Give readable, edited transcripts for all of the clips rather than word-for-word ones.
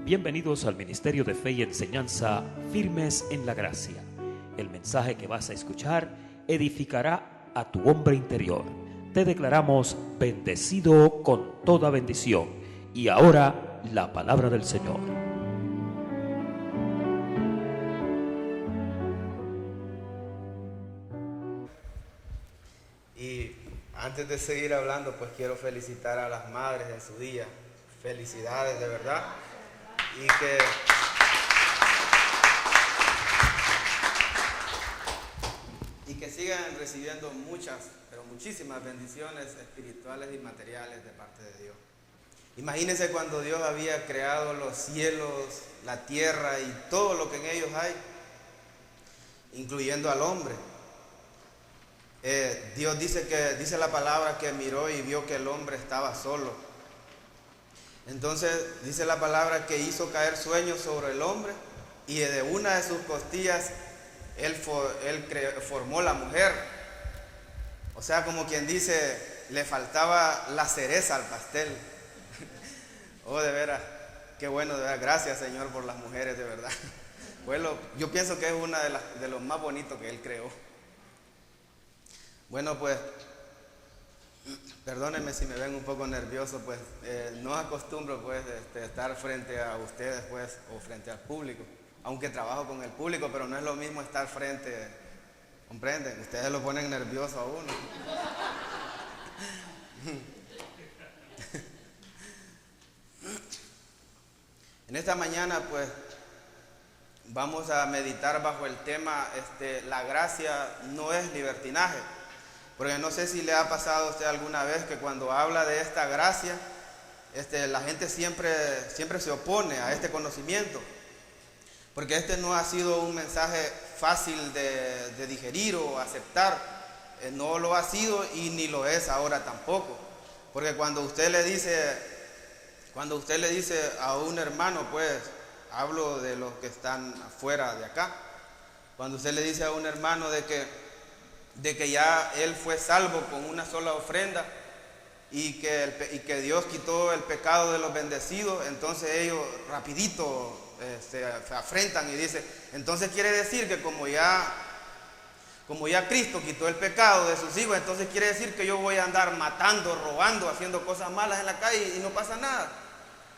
Bienvenidos al Ministerio de Fe y Enseñanza Firmes en la Gracia. El mensaje que vas a escuchar edificará a tu hombre interior. Te declaramos bendecido con toda bendición. Y ahora, la palabra del Señor. Y antes de seguir hablando, pues quiero felicitar a las madres en su día. Felicidades, de verdad. Y que sigan recibiendo muchas, pero muchísimas bendiciones espirituales y materiales de parte de Dios. Imagínense cuando Dios había creado los cielos, la tierra y todo lo que en ellos hay, incluyendo al hombre. Dios dice la palabra que miró y vio que el hombre estaba solo. Entonces dice la palabra que hizo caer sueños sobre el hombre y de una de sus costillas él formó la mujer. O sea, como quien dice, le faltaba la cereza al pastel. Oh, de veras, qué bueno, de verdad. Gracias, Señor, por las mujeres, de verdad. Bueno, yo pienso que es una de los más bonitos que Él creó. Bueno, pues, perdónenme si me ven un poco nervioso, pues no acostumbro pues estar frente a ustedes pues o frente al público, aunque trabajo con el público, pero no es lo mismo estar frente, ¿comprenden? Ustedes lo ponen nervioso a uno. En esta mañana pues vamos a meditar bajo el tema la gracia no es libertinaje. Porque no sé si le ha pasado a usted alguna vez que cuando habla de esta gracia, la gente siempre se opone a este conocimiento. Porque no ha sido un mensaje fácil de digerir o aceptar. No lo ha sido y ni lo es ahora tampoco. Porque cuando usted le dice a un hermano, pues hablo de los que están afuera de acá. Cuando usted le dice a un hermano de que ya él fue salvo con una sola ofrenda y que Dios quitó el pecado de los bendecidos, entonces ellos rapidito se afrentan y dicen, entonces quiere decir que como ya Cristo quitó el pecado de sus hijos, entonces quiere decir que yo voy a andar matando, robando, haciendo cosas malas en la calle y no pasa nada.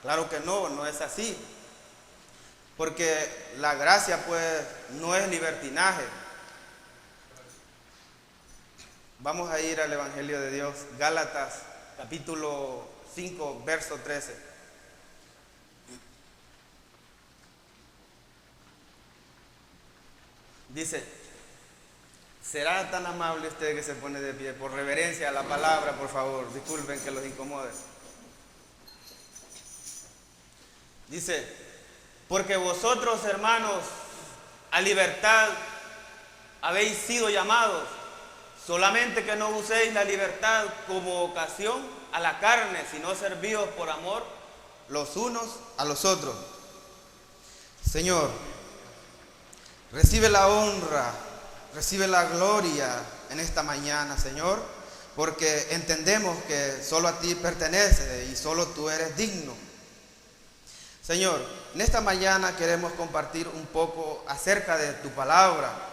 Claro que no es así, porque la gracia pues no es libertinaje. Vamos a ir al Evangelio de Dios, Gálatas, capítulo 5, verso 13. Dice, ¿será tan amable usted que se pone de pie? Por reverencia a la palabra, por favor, disculpen que los incomode. Dice, porque vosotros, hermanos, a libertad habéis sido llamados, solamente que no uséis la libertad como ocasión a la carne, sino servíos por amor los unos a los otros. Señor, recibe la honra, recibe la gloria en esta mañana, Señor, porque entendemos que solo a ti pertenece y solo tú eres digno. Señor, en esta mañana queremos compartir un poco acerca de tu palabra.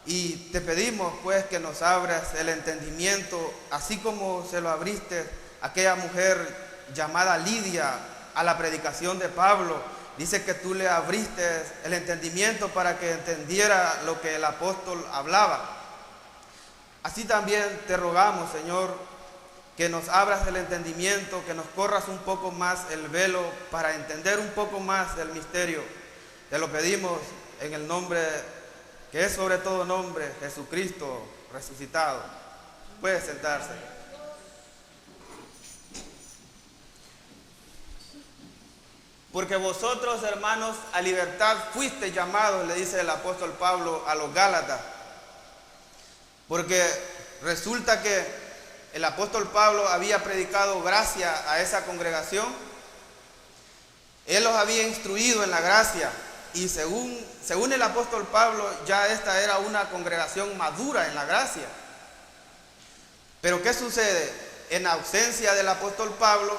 Y te pedimos pues que nos abras el entendimiento, así como se lo abriste a aquella mujer llamada Lidia a la predicación de Pablo. Dice que tú le abriste el entendimiento para que entendiera lo que el apóstol hablaba. Así también te rogamos, Señor, que nos abras el entendimiento, que nos corras un poco más el velo para entender un poco más del misterio. Te lo pedimos en el nombre que es sobre todo nombre, Jesucristo resucitado. Puede sentarse. Porque vosotros, hermanos, a libertad fuisteis llamados, le dice el apóstol Pablo a los Gálatas. Porque resulta que el apóstol Pablo había predicado gracia a esa congregación. Él los había instruido en la gracia. Y según el apóstol Pablo, ya esta era una congregación madura en la gracia. Pero ¿qué sucede? En ausencia del apóstol Pablo,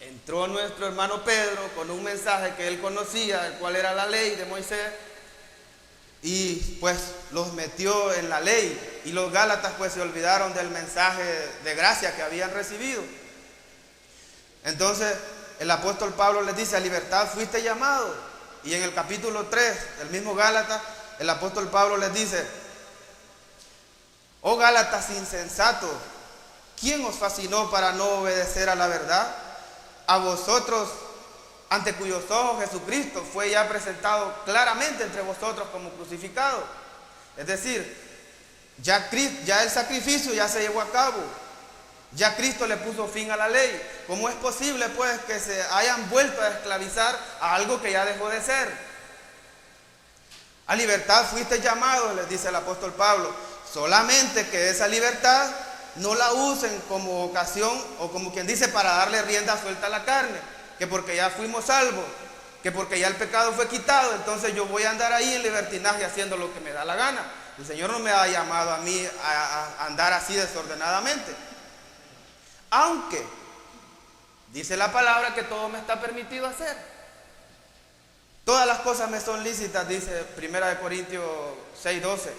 entró nuestro hermano Pedro con un mensaje que él conocía, el cual era la ley de Moisés, y pues los metió en la ley, y los gálatas pues se olvidaron del mensaje de gracia que habían recibido. Entonces el apóstol Pablo les dice: a libertad fuiste llamado. Y en el capítulo 3 del mismo Gálatas, el apóstol Pablo les dice: oh Gálatas insensatos, ¿quién os fascinó para no obedecer a la verdad? A vosotros, ante cuyos ojos Jesucristo fue ya presentado claramente entre vosotros como crucificado. Es decir, ya el sacrificio ya se llevó a cabo. Ya Cristo le puso fin a la ley. ¿Cómo es posible pues que se hayan vuelto a esclavizar a algo que ya dejó de ser? A libertad fuiste llamados, les dice el apóstol Pablo. Solamente que esa libertad no la usen como ocasión, o como quien dice, para darle rienda suelta a la carne. Que porque ya fuimos salvos, que porque ya el pecado fue quitado, entonces yo voy a andar ahí en libertinaje haciendo lo que me da la gana. El Señor no me ha llamado a mí a andar así desordenadamente. Aunque dice la palabra que todo me está permitido hacer. Todas las cosas me son lícitas, dice 1 Corintios 6:12.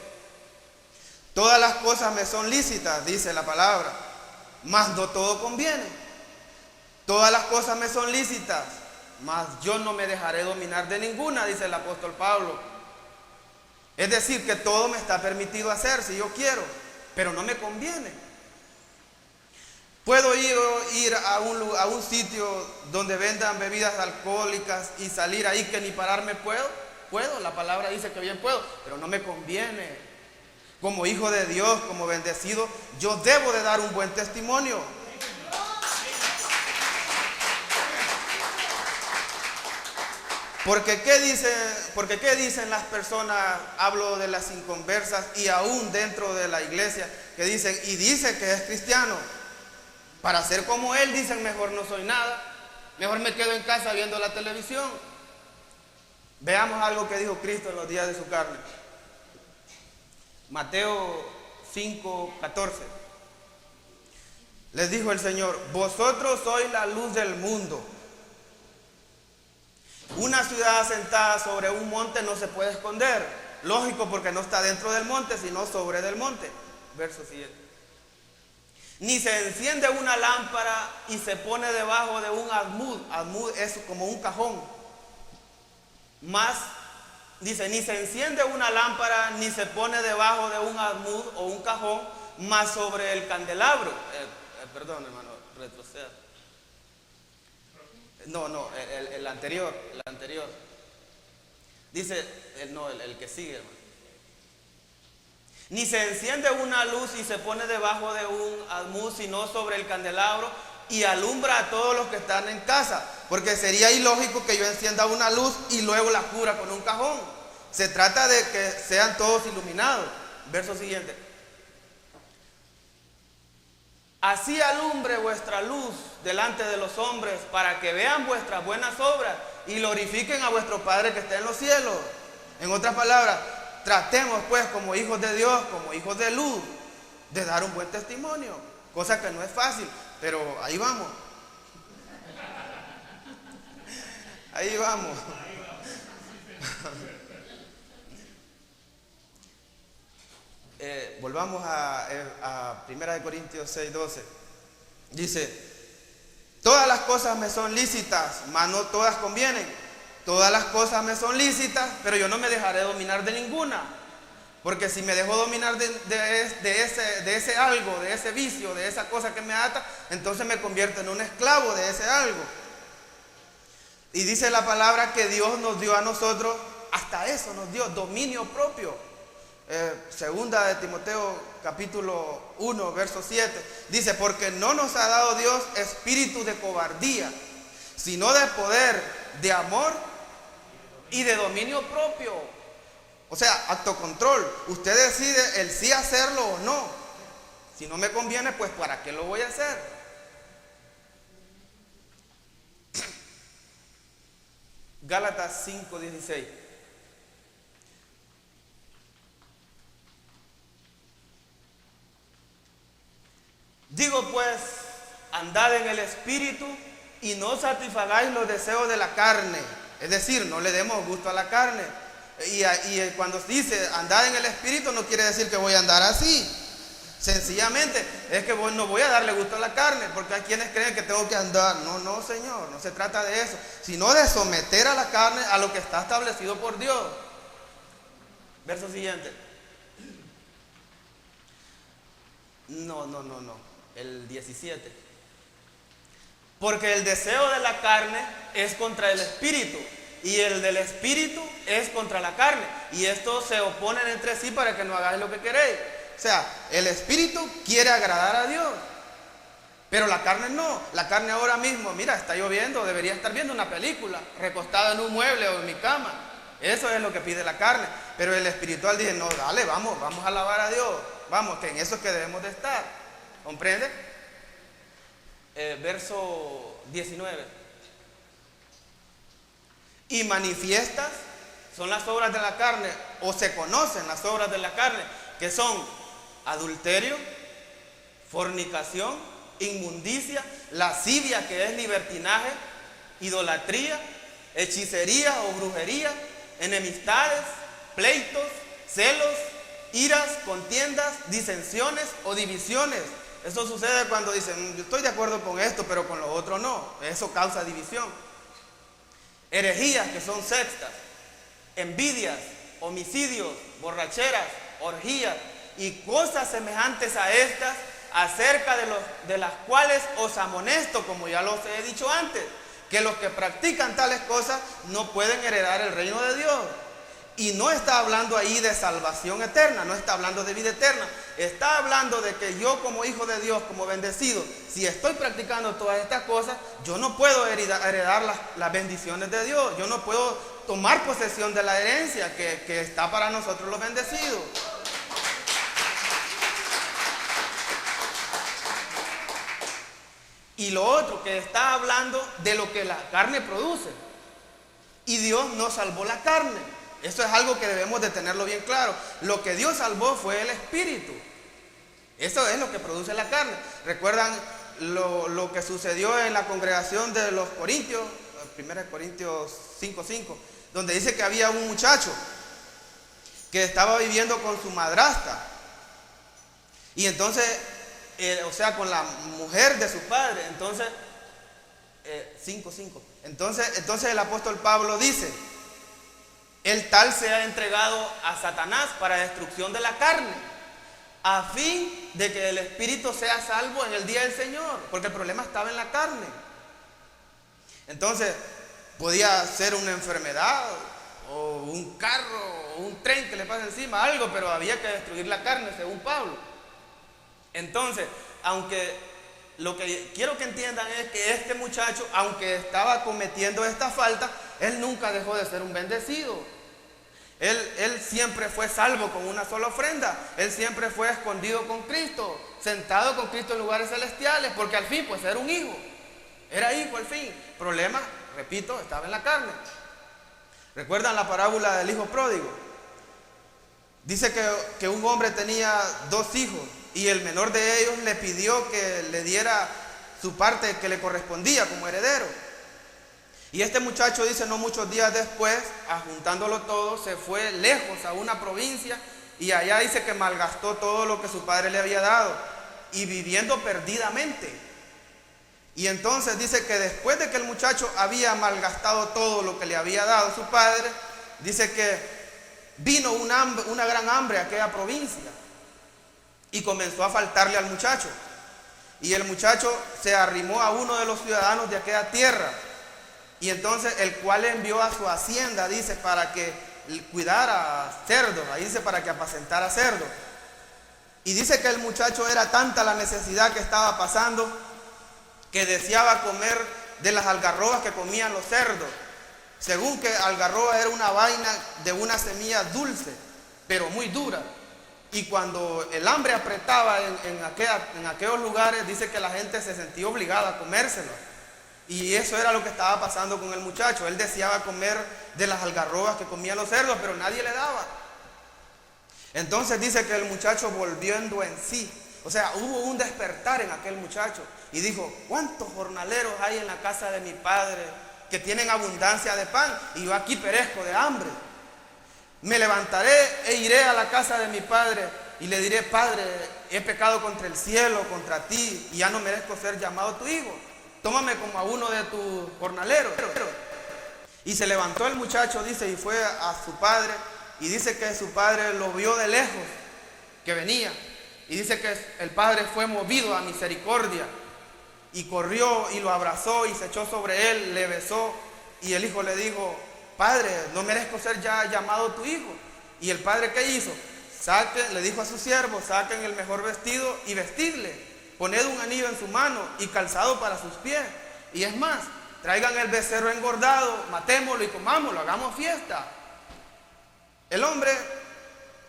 Todas las cosas me son lícitas, dice la palabra, mas no todo conviene. Todas las cosas me son lícitas, mas yo no me dejaré dominar de ninguna, dice el apóstol Pablo. Es decir, que todo me está permitido hacer si yo quiero, pero no me conviene. ¿Puedo ir a un sitio donde vendan bebidas alcohólicas y salir ahí que ni pararme puedo? Puedo, la palabra dice que bien puedo, pero no me conviene. Como hijo de Dios, como bendecido, yo debo de dar un buen testimonio. Porque ¿qué dicen las personas? Hablo de las inconversas y aún dentro de la iglesia, que dicen, y dice que es cristiano. Para ser como él, dicen: mejor no soy nada, mejor me quedo en casa viendo la televisión. Veamos algo que dijo Cristo en los días de su carne. Mateo 5:14. Les dijo el Señor: vosotros sois la luz del mundo. Una ciudad asentada sobre un monte no se puede esconder. Lógico, porque no está dentro del monte, sino sobre del monte. Verso siguiente. Ni se enciende una lámpara y se pone debajo de un almud. Almud es como un cajón. Dice, ni se enciende una lámpara ni se pone debajo de un almud o un cajón, más sobre el candelabro. Perdón, hermano, retroceda. No, el anterior. Dice, el que sigue, hermano. Ni se enciende una luz y se pone debajo de un almud, sino sobre el candelabro, y alumbra a todos los que están en casa. Porque sería ilógico que yo encienda una luz y luego la cubra con un cajón. Se trata de que sean todos iluminados. Verso siguiente. Así alumbre vuestra luz delante de los hombres, para que vean vuestras buenas obras y glorifiquen a vuestro Padre que está en los cielos. En otras palabras, tratemos pues como hijos de Dios, como hijos de luz, de dar un buen testimonio, cosa que no es fácil, pero ahí vamos. Ahí vamos. Volvamos a 1 Corintios 6:12. Dice: todas las cosas me son lícitas, mas no todas convienen. Todas las cosas me son lícitas, pero yo no me dejaré dominar de ninguna. Porque si me dejo dominar de ese algo, de ese vicio, de esa cosa que me ata, entonces me convierto en un esclavo de ese algo. Y dice la palabra que Dios nos dio a nosotros, hasta eso nos dio, dominio propio. Segunda de Timoteo capítulo 1, verso 7. Dice: porque no nos ha dado Dios espíritu de cobardía, sino de poder, de amor y de dominio propio. O sea, autocontrol. Usted decide el sí hacerlo o no. Si no me conviene, pues ¿para qué lo voy a hacer? Gálatas 5:16. Digo pues, andad en el espíritu y no satisfagáis los deseos de la carne. Es decir, no le demos gusto a la carne. Y cuando dice andad en el Espíritu, no quiere decir que voy a andar así. Sencillamente es que no voy a darle gusto a la carne, porque hay quienes creen que tengo que andar. No, no, Señor, no se trata de eso, sino de someter a la carne a lo que está establecido por Dios. Verso siguiente. No, el 17. Porque el deseo de la carne es contra el espíritu, y el del espíritu es contra la carne, y estos se oponen entre sí para que no hagáis lo que queréis. O sea, el espíritu quiere agradar a Dios, pero la carne no. La carne ahora mismo, mira, está lloviendo, debería estar viendo una película, recostado en un mueble o en mi cama. Eso es lo que pide la carne. Pero el espiritual dice, no, dale, vamos a alabar a Dios. Vamos, que en eso es que debemos de estar. ¿Comprende? Verso 19. Y manifiestas son las obras de la carne, o se conocen las obras de la carne, que son adulterio, fornicación, inmundicia, lascivia, que es libertinaje, idolatría, hechicería o brujería, enemistades, pleitos, celos, iras, contiendas, disensiones o divisiones. Eso sucede cuando dicen, yo estoy de acuerdo con esto, pero con lo otro no. Eso causa división. Herejías, que son sectas, envidias, homicidios, borracheras, orgías y cosas semejantes a estas, acerca de las cuales os amonesto, como ya los he dicho antes, que los que practican tales cosas no pueden heredar el reino de Dios. Y no está hablando ahí de salvación eterna, no está hablando de vida eterna, está hablando de que yo como hijo de Dios, como bendecido, si estoy practicando todas estas cosas, yo no puedo heredar las bendiciones de Dios, yo no puedo tomar posesión de la herencia que está para nosotros los bendecidos. Y lo otro, que está hablando de lo que la carne produce. Y Dios no salvó la carne. Eso es algo que debemos de tenerlo bien claro. Lo que Dios salvó fue el espíritu. Eso es lo que produce la carne. ¿Recuerdan lo que sucedió en la congregación de los Corintios? 1 Corintios 5:5, donde dice que había un muchacho que estaba viviendo con su madrastra. Y entonces, o sea, con la mujer de su padre. Entonces, 5:5. Entonces el apóstol Pablo dice, el tal se ha entregado a Satanás para destrucción de la carne, a fin de que el espíritu sea salvo en el día del Señor, porque el problema estaba en la carne. Entonces, podía ser una enfermedad, o un carro, o un tren que le pase encima, algo, pero había que destruir la carne, según Pablo. Entonces, aunque lo que quiero que entiendan es que este muchacho, aunque estaba cometiendo esta falta, él nunca dejó de ser un bendecido. Él siempre fue salvo con una sola ofrenda. Él siempre fue escondido con Cristo, sentado con Cristo en lugares celestiales, porque al fin pues era un hijo. Era hijo al fin. Problema, repito, estaba en la carne. ¿Recuerdan la parábola del hijo pródigo? Dice que un hombre tenía 2 hijos y el menor de ellos le pidió que le diera su parte que le correspondía como heredero. Y este muchacho, dice, no muchos días después, juntándolo todo, se fue lejos a una provincia y allá dice que malgastó todo lo que su padre le había dado y viviendo perdidamente. Y entonces dice que después de que el muchacho había malgastado todo lo que le había dado su padre, dice que vino una gran hambre a aquella provincia y comenzó a faltarle al muchacho. Y el muchacho se arrimó a uno de los ciudadanos de aquella tierra. Y entonces el cual envió a su hacienda, dice, para que cuidara cerdos, ahí dice para que apacentara cerdos. Y dice que el muchacho era tanta la necesidad que estaba pasando que deseaba comer de las algarrobas que comían los cerdos. Según que algarroba era una vaina de una semilla dulce, pero muy dura. Y cuando el hambre apretaba en aquellos lugares, dice que la gente se sentía obligada a comérselo. Y eso era lo que estaba pasando con el muchacho. Él deseaba comer de las algarrobas que comían los cerdos, pero nadie le daba. Entonces dice que el muchacho, volviendo en sí, O sea, hubo un despertar en aquel muchacho y dijo: ¿cuántos jornaleros hay en la casa de mi padre que tienen abundancia de pan y yo aquí perezco de hambre? Me levantaré e iré a la casa de mi padre y le diré: Padre, he pecado contra el cielo, contra ti, y ya no merezco ser llamado tu hijo. Tómame como a uno de tus jornaleros. Y se levantó el muchacho, dice, y fue a su padre, y dice que su padre lo vio de lejos, que venía, y dice que el padre fue movido a misericordia, y corrió y lo abrazó y se echó sobre él, le besó, y el hijo le dijo: Padre, no merezco ser ya llamado tu hijo. Y el padre, ¿qué hizo? Le dijo a sus siervos: saquen el mejor vestido y vestidle, poned un anillo en su mano y calzado para sus pies, y es más, traigan el becerro engordado, matémoslo y comámoslo, hagamos fiesta. El hombre,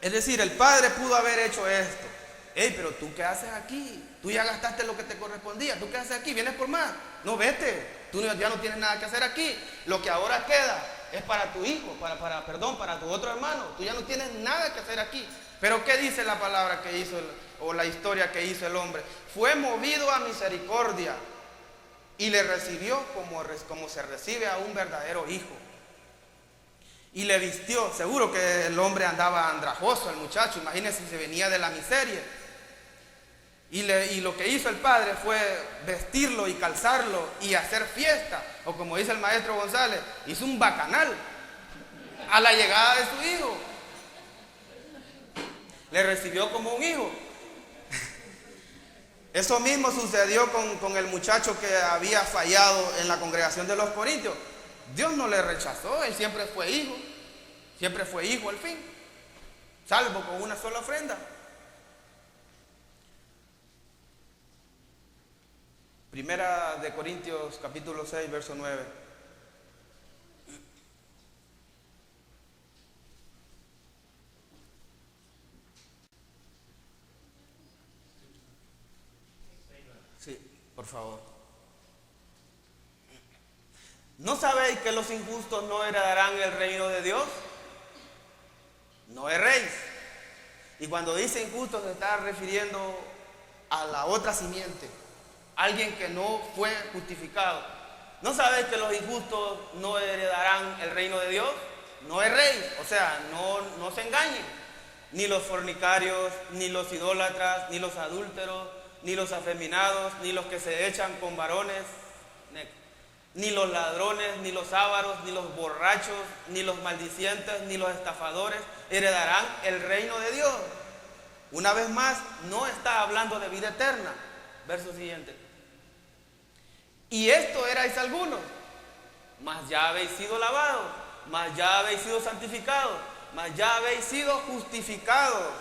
es decir, el padre pudo haber hecho esto. Hey, pero tú ¿qué haces aquí? Tú ya gastaste lo que te correspondía. ¿Tú qué haces aquí? ¿Vienes por más? No, vete. Tú ya no tienes nada que hacer aquí. Lo que ahora queda es para tu hijo, para tu otro hermano. Tú ya no tienes nada que hacer aquí. Pero ¿qué dice la palabra que hizo o la historia que hizo el hombre? Fue movido a misericordia y le recibió como se recibe a un verdadero hijo. Y le vistió. Seguro que el hombre andaba andrajoso, el muchacho. Imagínense si venía de la miseria. Y lo que hizo el padre fue vestirlo y calzarlo y hacer fiesta. O como dice el maestro González, hizo un bacanal a la llegada de su hijo. Le recibió como un hijo. Eso mismo sucedió con el muchacho que había fallado en la congregación de los Corintios. Dios no le rechazó, él siempre fue hijo al fin, salvo con una sola ofrenda. Primera de Corintios capítulo 6, verso 9. Sí, por favor. ¿No sabéis que los injustos no heredarán el reino de Dios? No erréis. Y cuando dice injusto se está refiriendo a la otra simiente, alguien que no fue justificado. ¿No sabéis que los injustos no heredarán el reino de Dios? No erréis, o sea, no se engañen. Ni los fornicarios, ni los idólatras, ni los adúlteros, ni los afeminados, ni los que se echan con varones, ni los ladrones, ni los ávaros, ni los borrachos, ni los maldicientes, ni los estafadores heredarán el reino de Dios. Una vez más, no está hablando de vida eterna. Verso siguiente. Y esto erais algunos, mas ya habéis sido lavados, mas ya habéis sido santificados, mas ya habéis sido justificados.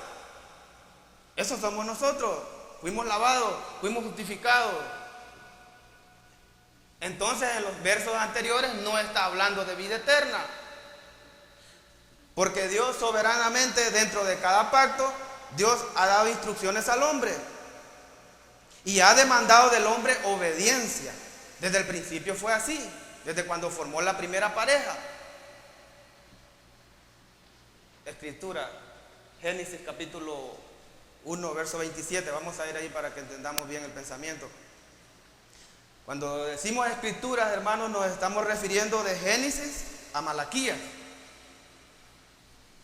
Eso somos nosotros. Fuimos lavados, fuimos justificados. Entonces en los versos anteriores no está hablando de vida eterna, porque Dios soberanamente dentro de cada pacto, Dios ha dado instrucciones al hombre y ha demandado del hombre obediencia. Desde el principio fue así, desde cuando formó la primera pareja. Escritura, Génesis capítulo 1, verso 27, vamos a ir ahí para que entendamos bien el pensamiento. Cuando decimos escrituras, hermanos, nos estamos refiriendo de Génesis a Malaquías.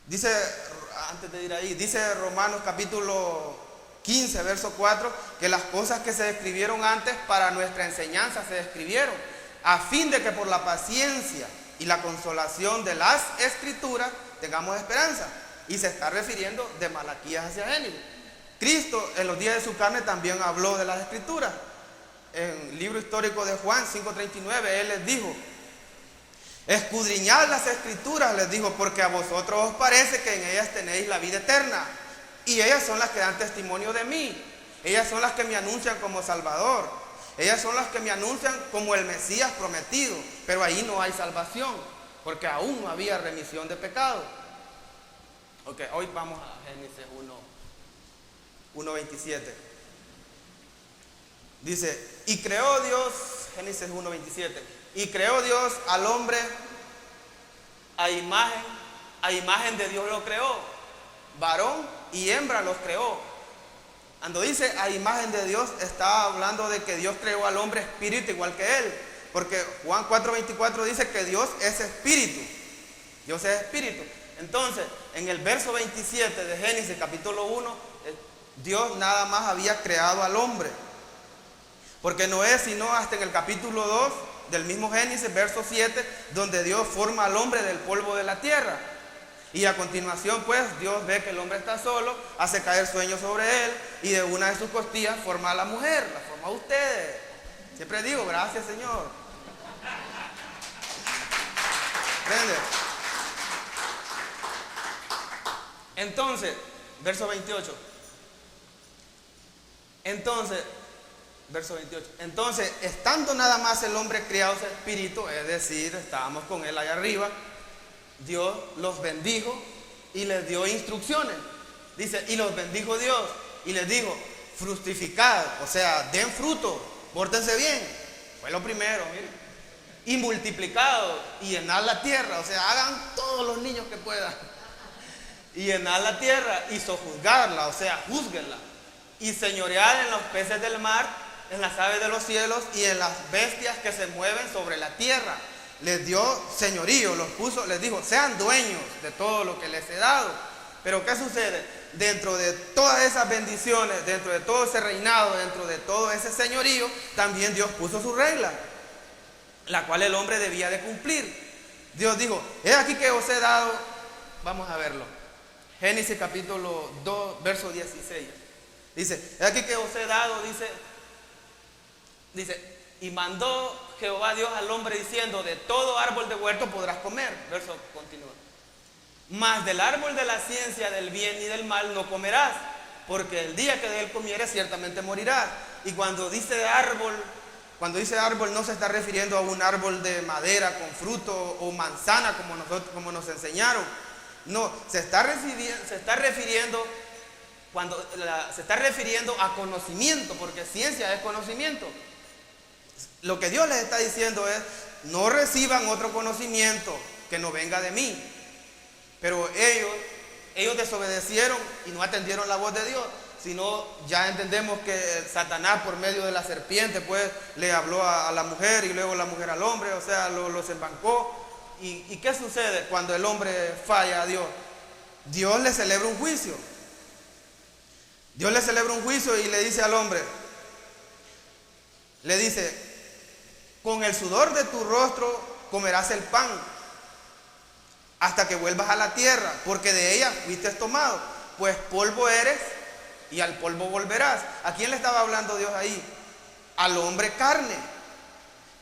Dice, antes de ir ahí, dice Romanos capítulo 15, verso 4, que las cosas que se escribieron antes para nuestra enseñanza se escribieron, a fin de que por la paciencia y la consolación de las escrituras tengamos esperanza. Y se está refiriendo de Malaquías hacia Génesis. Cristo en los días de su carne también habló de las escrituras. En el libro histórico de Juan 5:39, Él les dijo: escudriñad las escrituras, les dijo, porque a vosotros os parece que en ellas tenéis la vida eterna, y ellas son las que dan testimonio de mí, ellas son las que me anuncian como Salvador, ellas son las que me anuncian como el Mesías prometido, pero ahí no hay salvación, porque aún no había remisión de pecado. Ok, hoy vamos a Génesis 1:27. Dice, y creó Dios, Génesis 1:27, y creó Dios al hombre a imagen de Dios lo creó, varón y hembra los creó. Cuando dice a imagen de Dios, está hablando de que Dios creó al hombre espíritu igual que él. Porque Juan 4:24 dice que Dios es espíritu. Dios es espíritu. Entonces, en el verso 27 de Génesis capítulo 1, Dios nada más había creado al hombre. Porque no es sino hasta en el capítulo 2 del mismo Génesis, verso 7, donde Dios forma al hombre del polvo de la tierra. Y a continuación, pues, Dios ve que el hombre está solo, hace caer sueño sobre él, y de una de sus costillas forma a la mujer, la forma a ustedes. Siempre digo, gracias, Señor. ¿Entiendes? Entonces, verso 28. Verso 28. Entonces, estando nada más el hombre criado ese espíritu, es decir, estábamos con él allá arriba, Dios los bendijo y les dio instrucciones. Dice, y los bendijo Dios y les dijo, fructificad, o sea, den fruto, pórtense bien. Fue lo primero, miren. Y multiplicado y llenad la tierra, o sea, hagan todos los niños que puedan. Y llenad la tierra y sojuzgarla, o sea, júzguenla. Y señoread en los peces del mar, en las aves de los cielos y en las bestias que se mueven sobre la tierra. Les dio señorío, los puso, les dijo, sean dueños de todo lo que les he dado. Pero ¿qué sucede? Dentro de todas esas bendiciones, dentro de todo ese reinado, dentro de todo ese señorío, también Dios puso su regla, la cual el hombre debía de cumplir. Dios dijo, he aquí que os he dado, vamos a verlo, Génesis capítulo 2, verso 16. Dice, he aquí que os he dado, dice, y mandó Jehová Dios al hombre diciendo, de todo árbol de huerto podrás comer. Verso continúa. Mas del árbol de la ciencia del bien y del mal no comerás, porque el día que de él comieres ciertamente morirás. Y cuando dice árbol no se está refiriendo a un árbol de madera con fruto o manzana como nos enseñaron. No, se está refiriendo a conocimiento, porque ciencia es conocimiento. Lo que Dios les está diciendo es, no reciban otro conocimiento que no venga de mí. Pero ellos desobedecieron y no atendieron la voz de Dios, sino ya entendemos que Satanás por medio de la serpiente pues le habló a la mujer y luego la mujer al hombre, o sea, los embancó. ¿Y qué sucede cuando el hombre falla a Dios? Dios le celebra un juicio. Dios le celebra un juicio y le dice al hombre, le dice, con el sudor de tu rostro comerás el pan hasta que vuelvas a la tierra, porque de ella fuiste tomado, pues polvo eres y al polvo volverás. ¿A quién le estaba hablando Dios ahí? Al hombre carne,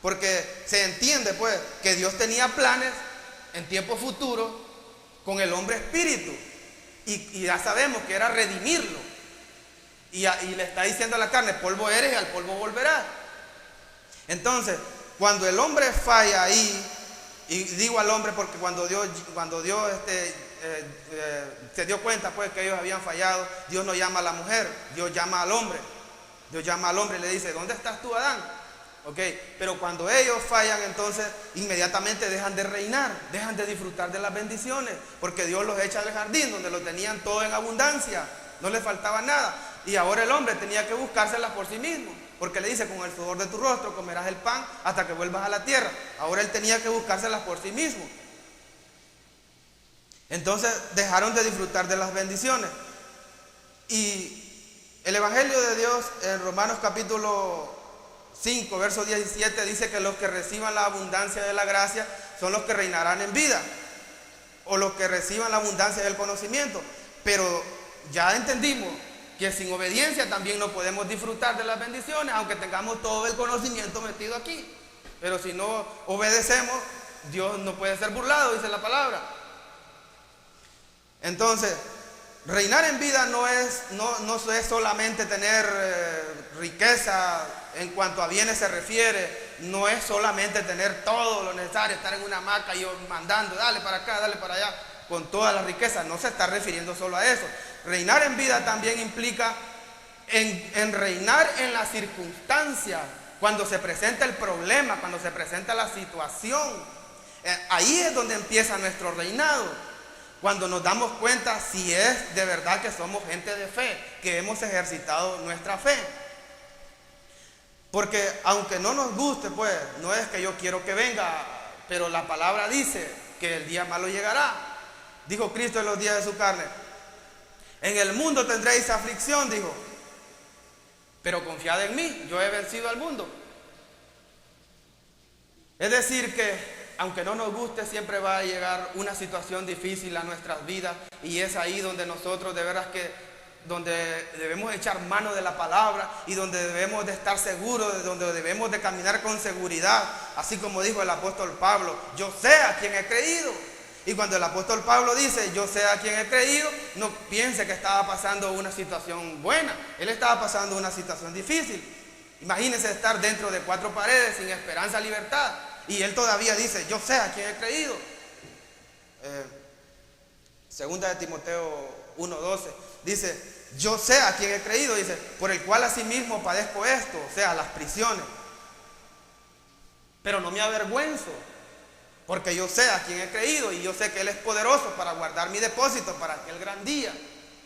porque se entiende pues que Dios tenía planes en tiempo futuro con el hombre espíritu y ya sabemos que era redimirlo y le está diciendo a la carne, polvo eres y al polvo volverás. Entonces, cuando el hombre falla ahí, y digo al hombre porque cuando Dios se dio cuenta pues que ellos habían fallado, Dios no llama a la mujer, Dios llama al hombre. Dios llama al hombre y le dice, ¿dónde estás tú, Adán? Pero cuando ellos fallan, entonces inmediatamente dejan de reinar, dejan de disfrutar de las bendiciones, porque Dios los echa del jardín donde lo tenían todo en abundancia, no les faltaba nada. Y ahora el hombre tenía que buscárselas por sí mismo, porque le dice, con el sudor de tu rostro comerás el pan hasta que vuelvas a la tierra. Ahora él tenía que buscárselas por sí mismo. Entonces dejaron de disfrutar de las bendiciones. Y el Evangelio de Dios en Romanos capítulo 5, verso 17 dice que los que reciban la abundancia de la gracia son los que reinarán en vida, o los que reciban la abundancia del conocimiento. Pero ya entendimos que sin obediencia también no podemos disfrutar de las bendiciones, aunque tengamos todo el conocimiento metido aquí. Pero si no obedecemos, Dios no puede ser burlado, dice la palabra. Entonces, reinar en vida no es solamente tener riqueza en cuanto a bienes se refiere, no es solamente tener todo lo necesario, estar en una hamaca y mandando, dale para acá, dale para allá, con toda la riqueza. No se está refiriendo solo a eso. Reinar en vida también implica en reinar en las circunstancias, cuando se presenta el problema, cuando se presenta la situación. Ahí es donde empieza nuestro reinado. cuando nos damos cuenta si es de verdad que somos gente de fe, que hemos ejercitado nuestra fe. Porque aunque no nos guste, pues, no es que yo quiero que venga, pero la palabra dice que el día malo llegará. Dijo Cristo en los días de su carne: en el mundo tendréis aflicción, dijo, pero confiad en mí, yo he vencido al mundo. Es decir que aunque no nos guste, siempre va a llegar una situación difícil a nuestras vidas, y es ahí donde nosotros de veras que donde debemos echar mano de la palabra y donde debemos de estar seguros, donde debemos de caminar con seguridad, así como dijo el apóstol Pablo: yo sé a quién he creído. Y cuando el apóstol Pablo dice yo sé a quién he creído, no piense que estaba pasando una situación buena, él estaba pasando una situación difícil. Imagínense estar dentro de 4 paredes sin esperanza, libertad, y él todavía dice yo sé a quién he creído. Segunda de Timoteo 1:12 dice: yo sé a quién he creído, dice, por el cual asimismo padezco esto, o sea, las prisiones. Pero no me avergüenzo, porque yo sé a quién he creído y yo sé que Él es poderoso para guardar mi depósito para aquel gran día.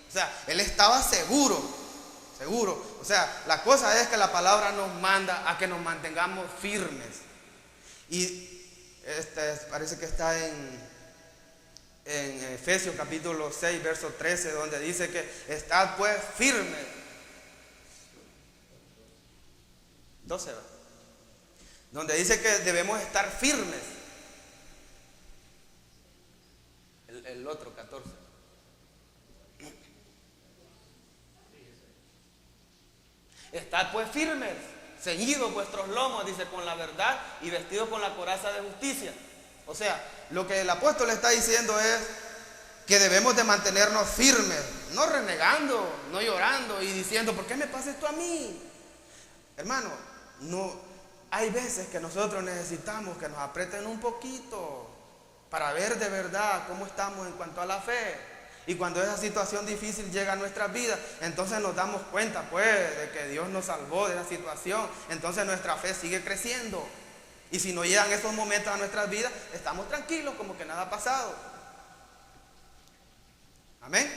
O sea, Él estaba seguro. O sea, la cosa es que la palabra nos manda a que nos mantengamos firmes. Y parece que está en Efesios capítulo 6, verso 13, donde dice que estad pues firmes. 12, ¿verdad? Donde dice que debemos estar firmes. El otro 14. Estad pues firmes, ceñidos vuestros lomos, dice, con la verdad, y vestidos con la coraza de justicia. O sea, lo que el apóstol está diciendo es que debemos de mantenernos firmes, no renegando, no llorando y diciendo ¿por qué me pasa esto a mí? Hermano, no, hay veces que nosotros necesitamos que nos aprieten un poquito para ver de verdad cómo estamos en cuanto a la fe. Y cuando esa situación difícil llega a nuestras vidas, entonces nos damos cuenta pues de que Dios nos salvó de esa situación. Entonces nuestra fe sigue creciendo. Y si no llegan esos momentos a nuestras vidas, estamos tranquilos como que nada ha pasado. Amén.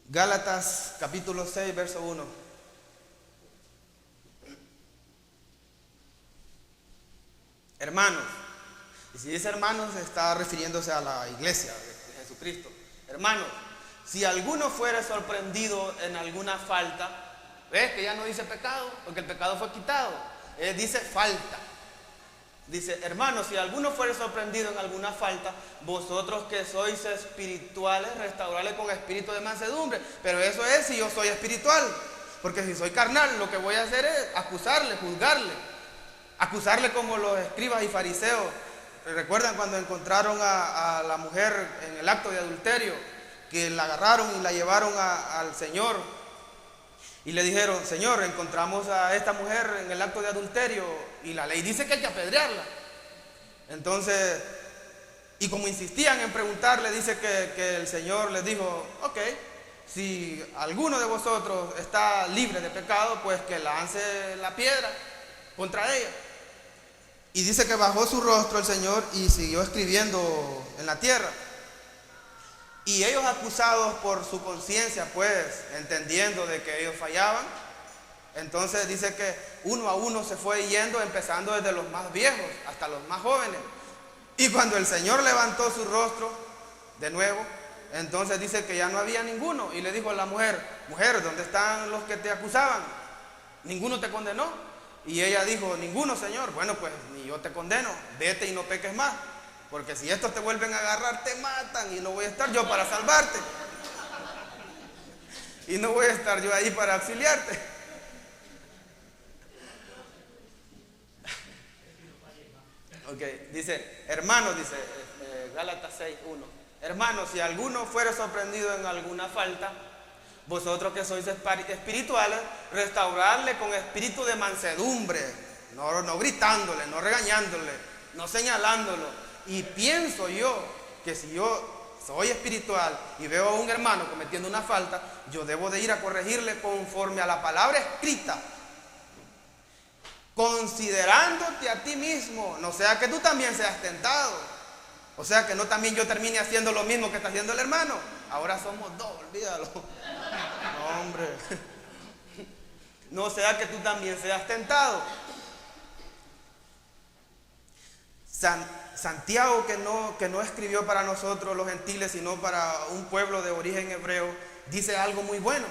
Gálatas capítulo 6, verso 1. Hermanos, y si dice hermanos, está refiriéndose a la iglesia de Jesucristo. Hermanos, si alguno fuere sorprendido en alguna falta, ¿ves que ya no dice pecado? Porque el pecado fue quitado. Dice falta. Dice, hermanos, si alguno fuere sorprendido en alguna falta, vosotros que sois espirituales, restaurarle con espíritu de mansedumbre. Pero eso es si yo soy espiritual. Porque si soy carnal, lo que voy a hacer es acusarle, juzgarle. Acusarle como los escribas y fariseos. ¿Recuerdan cuando encontraron a la mujer en el acto de adulterio? Que la agarraron y la llevaron al Señor. Y le dijeron, Señor, encontramos a esta mujer en el acto de adulterio y la ley dice que hay que apedrearla. Entonces, y como insistían en preguntarle, dice que el Señor les dijo, ok, si alguno de vosotros está libre de pecado, pues que lance la piedra contra ella. Y dice que bajó su rostro el Señor y siguió escribiendo en la tierra. Y ellos, acusados por su conciencia, pues, entendiendo de que ellos fallaban, entonces dice que uno a uno se fue yendo, empezando desde los más viejos hasta los más jóvenes. Y cuando el Señor levantó su rostro de nuevo, entonces dice que ya no había ninguno. Y le dijo a la mujer, mujer, ¿dónde están los que te acusaban? ¿Ninguno te condenó? Y ella dijo, ninguno, Señor. Bueno, pues ni yo te condeno, vete y no peques más. Porque si estos te vuelven a agarrar, te matan y no voy a estar yo para salvarte. Y no voy a estar yo ahí para auxiliarte. Ok, dice, hermanos, dice Gálatas 6:1. Hermanos, si alguno fuere sorprendido en alguna falta, vosotros que sois espirituales, restaurarle con espíritu de mansedumbre, no gritándole, no regañándole, no señalándolo. Y pienso yo que si yo soy espiritual y veo a un hermano cometiendo una falta, yo debo de ir a corregirle conforme a la palabra escrita. considerándote a ti mismo, no sea que tú también seas tentado. O sea que no también yo termine haciendo lo mismo que está haciendo el hermano. Ahora somos dos, olvídalo. No, hombre. No sea que tú también seas tentado. Santiago, que no escribió para nosotros los gentiles, sino para un pueblo de origen hebreo, dice algo muy bueno.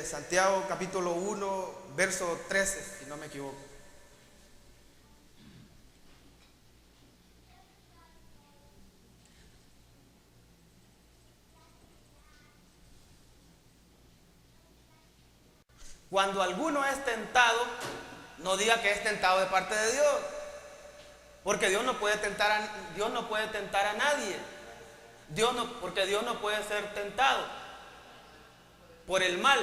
Santiago capítulo 1, verso 13, si no me equivoco. Cuando alguno es tentado, no diga que es tentado de parte de Dios, porque Dios no puede tentar a nadie. Porque Dios no puede ser tentado por el mal.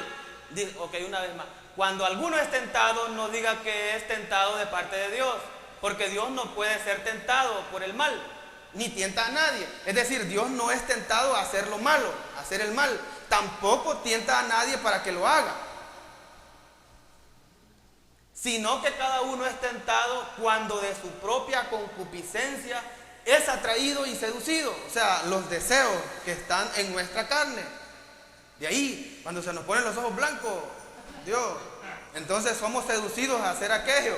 Ok, una vez más. Cuando alguno es tentado, no diga que es tentado de parte de Dios, porque Dios no puede ser tentado por el mal, ni tienta a nadie. Es decir, Dios no es tentado a hacer lo malo, a hacer el mal. Tampoco tienta a nadie para que lo haga, sino que cada uno es tentado cuando de su propia concupiscencia es atraído y seducido. O sea, los deseos que están en nuestra carne. De ahí, cuando se nos ponen los ojos blancos, Dios, entonces somos seducidos a hacer aquello.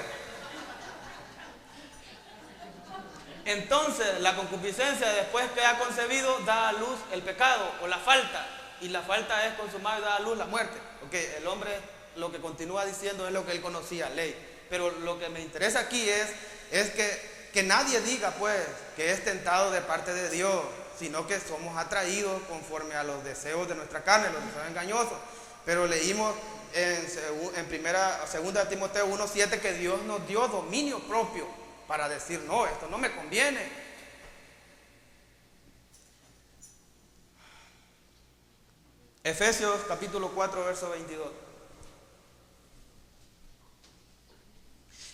Entonces, la concupiscencia, después que ha concebido, da a luz el pecado o la falta. Y la falta es consumada y da a luz la muerte. Porque el hombre, lo que continúa diciendo es lo que él conocía, ley. Pero lo que me interesa aquí es que nadie diga pues que es tentado de parte de Dios, sino que somos atraídos conforme a los deseos de nuestra carne, los deseos engañosos. Pero leímos en segunda Timoteo 1:7 que Dios nos dio dominio propio para decir, no, esto no me conviene. Efesios capítulo 4, verso 22.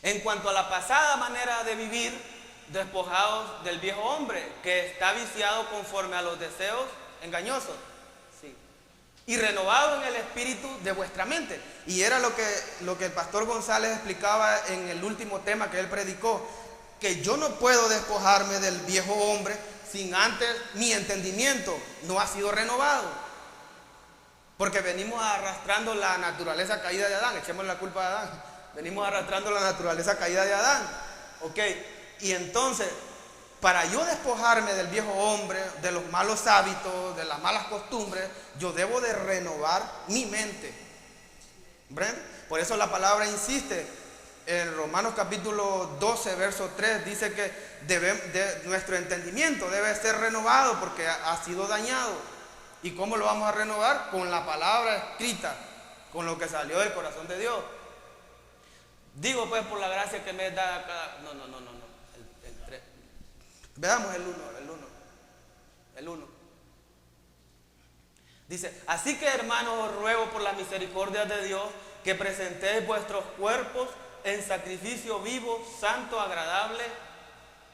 En cuanto a la pasada manera de vivir, despojados del viejo hombre, que está viciado conforme a los deseos engañosos, sí, y renovado en el espíritu de vuestra mente. Y era lo que el pastor González explicaba en el último tema que él predicó, que yo no puedo despojarme del viejo hombre sin antes mi entendimiento no ha sido renovado. Porque venimos arrastrando la naturaleza caída de Adán, echemos la culpa a Adán. Venimos arrastrando la naturaleza caída de Adán. Ok, y entonces, para yo despojarme del viejo hombre, de los malos hábitos, de las malas costumbres, yo debo de renovar mi mente. ¿Ven? Por eso la palabra insiste. En Romanos capítulo 12, verso 3, dice que nuestro entendimiento debe ser renovado porque ha sido dañado. ¿Y cómo lo vamos a renovar? Con la palabra escrita, con lo que salió del corazón de Dios. Digo pues por la gracia que me da cada... No. El 3. Veamos el 1. Dice, así que hermanos, os ruego por la misericordia de Dios que presentéis vuestros cuerpos en sacrificio vivo, santo, agradable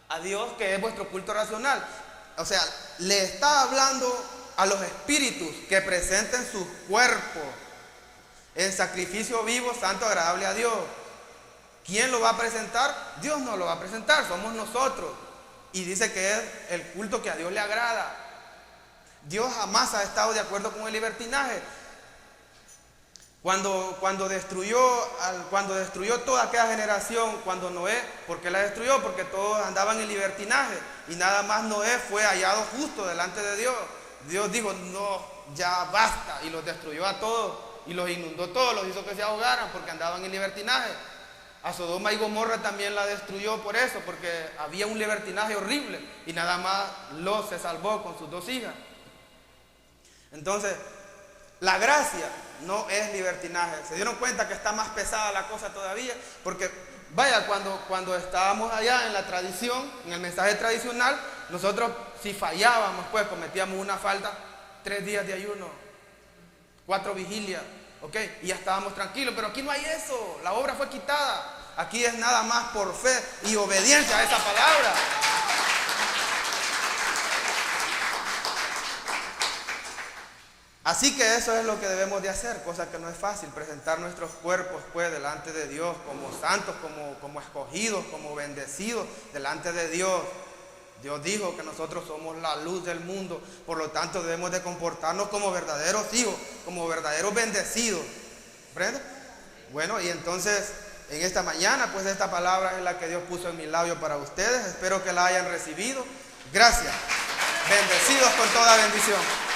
a Dios, que es vuestro culto racional. O sea, le está hablando a los espíritus que presenten sus cuerpos en sacrificio vivo, santo, agradable a Dios. ¿Quién lo va a presentar? Dios no lo va a presentar, somos nosotros. Y dice que es el culto que a Dios le agrada. Dios jamás ha estado de acuerdo con el libertinaje. Cuando destruyó toda aquella generación, cuando Noé, ¿por qué la destruyó? Porque todos andaban en libertinaje y nada más Noé fue hallado justo delante de Dios. Dios dijo, no, ya basta, y los destruyó a todos y los inundó todos, los hizo que se ahogaran porque andaban en libertinaje. A Sodoma y Gomorra también la destruyó por eso, porque había un libertinaje horrible y nada más Lot se salvó con sus 2 hijas. Entonces, la gracia no es libertinaje. ¿Se dieron cuenta que está más pesada la cosa todavía? Porque, vaya, cuando estábamos allá en la tradición, en el mensaje tradicional, nosotros si fallábamos, pues cometíamos una falta, 3 días de ayuno, 4 vigilias, ¿ok? Y ya estábamos tranquilos, pero aquí no hay eso, la obra fue quitada. Aquí es nada más por fe y obediencia a esa palabra. Así que eso es lo que debemos de hacer, cosa que no es fácil, presentar nuestros cuerpos pues delante de Dios como santos, como escogidos, como bendecidos delante de Dios. Dios dijo que nosotros somos la luz del mundo, por lo tanto debemos de comportarnos como verdaderos hijos, como verdaderos bendecidos. ¿Comprende? Bueno, y entonces en esta mañana pues esta palabra es la que Dios puso en mi labio para ustedes. Espero que la hayan recibido. Gracias. Bendecidos con toda bendición.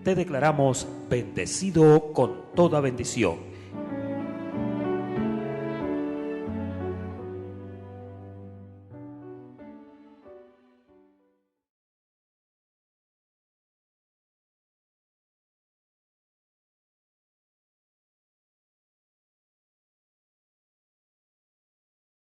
Te declaramos bendecido con toda bendición.